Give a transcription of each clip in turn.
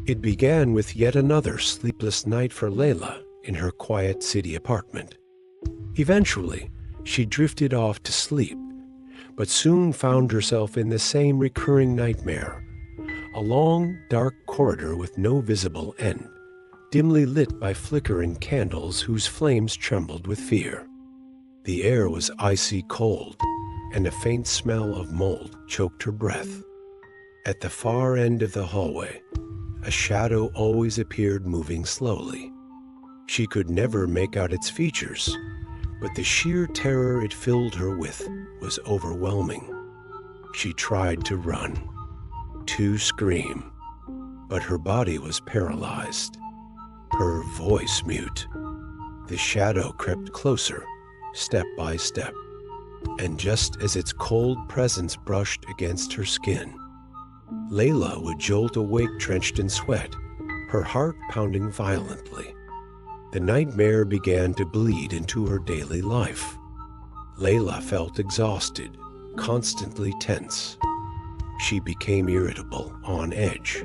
It began with yet another sleepless night for Laila in her quiet city apartment. Eventually, she drifted off to sleep, but soon found herself in the same recurring nightmare, a long, dark corridor with no visible end, dimly lit by flickering candles whose flames trembled with fear. The air was icy cold, and a faint smell of mold choked her breath. At the far end of the hallway, a shadow always appeared moving slowly. She could never make out its features, but the sheer terror it filled her with was overwhelming. She tried to run, to scream, but her body was paralyzed, her voice mute. The shadow crept closer, step by step, and just as its cold presence brushed against her skin, Laila would jolt awake drenched in sweat, her heart pounding violently. The nightmare began to bleed into her daily life. Laila felt exhausted, constantly tense. She became irritable, on edge.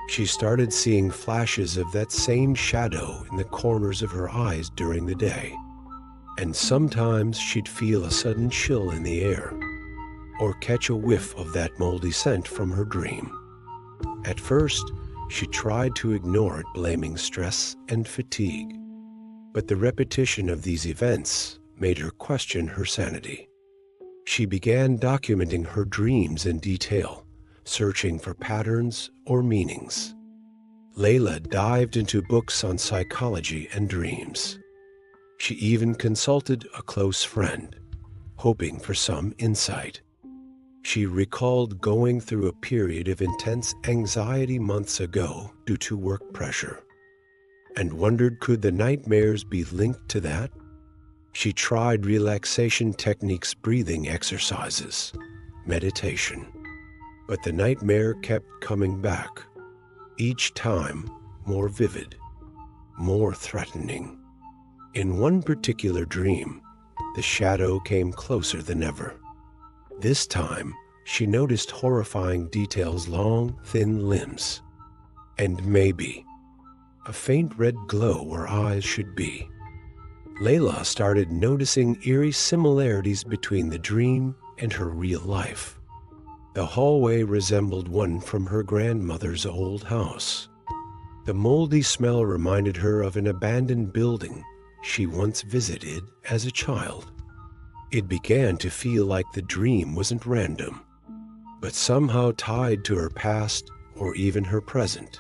She started seeing flashes of that same shadow in the corners of her eyes during the day. And sometimes she'd feel a sudden chill in the air, or catch a whiff of that moldy scent from her dream. At first, she tried to ignore it, blaming stress and fatigue. But the repetition of these events made her question her sanity. She began documenting her dreams in detail, searching for patterns or meanings. Laila dived into books on psychology and dreams. She even consulted a close friend, hoping for some insight. She recalled going through a period of intense anxiety months ago due to work pressure, and wondered could the nightmares be linked to that? She tried relaxation techniques, breathing exercises, meditation, but the nightmare kept coming back, each time more vivid, more threatening. In one particular dream, the shadow came closer than ever. This time, she noticed horrifying details: long, thin limbs, and maybe a faint red glow where eyes should be. Laila started noticing eerie similarities between the dream and her real life. The hallway resembled one from her grandmother's old house. The moldy smell reminded her of an abandoned building she once visited as a child. It began to feel like the dream wasn't random, but somehow tied to her past or even her present.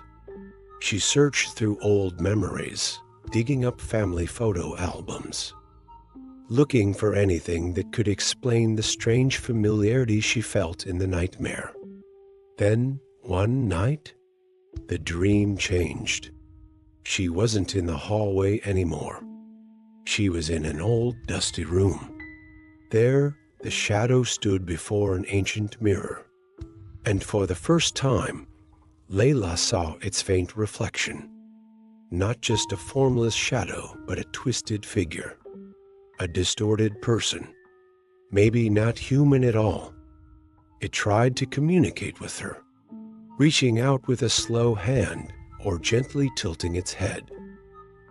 She searched through old memories, digging up family photo albums, looking for anything that could explain the strange familiarity she felt in the nightmare. Then, one night, the dream changed. She wasn't in the hallway anymore. She was in an old, dusty room. There, the shadow stood before an ancient mirror, and for the first time, Laila saw its faint reflection. Not just a formless shadow, but a twisted figure, a distorted person, maybe not human at all. It tried to communicate with her, reaching out with a slow hand or gently tilting its head.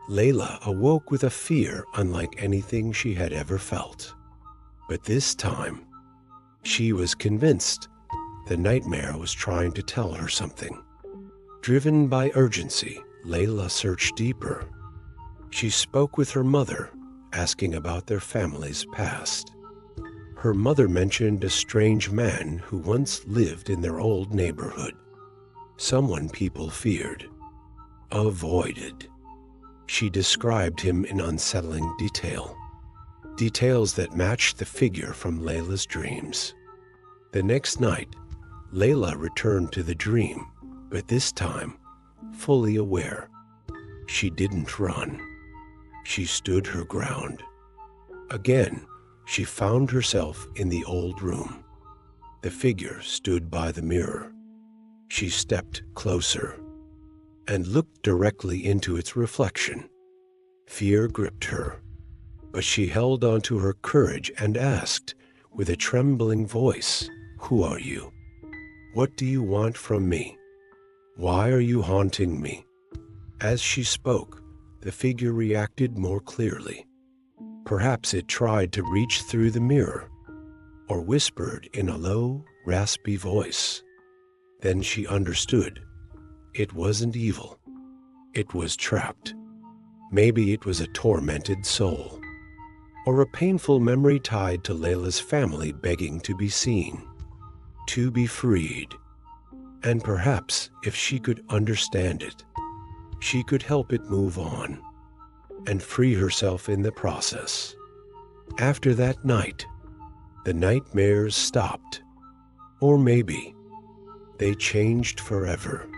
Laila awoke with a fear unlike anything she had ever felt. But this time, she was convinced the nightmare was trying to tell her something. Driven by urgency, Laila searched deeper. She spoke with her mother, asking about their family's past. Her mother mentioned a strange man who once lived in their old neighborhood, someone people feared, avoided. She described him in unsettling detail. Details that matched the figure from Laila's dreams. The next night, Laila returned to the dream, but this time, fully aware. She didn't run. She stood her ground. Again, she found herself in the old room. The figure stood by the mirror. She stepped closer and looked directly into its reflection. Fear gripped her, but she held on to her courage and asked, with a trembling voice, "Who are you? What do you want from me? Why are you haunting me?" As she spoke, the figure reacted more clearly. Perhaps it tried to reach through the mirror, or whispered in a low, raspy voice. Then she understood. It wasn't evil. It was trapped. Maybe it was a tormented soul, or a painful memory tied to Layla's family begging to be seen, to be freed. And perhaps if she could understand it, she could help it move on and free herself in the process. After that night, the nightmares stopped, or maybe they changed forever.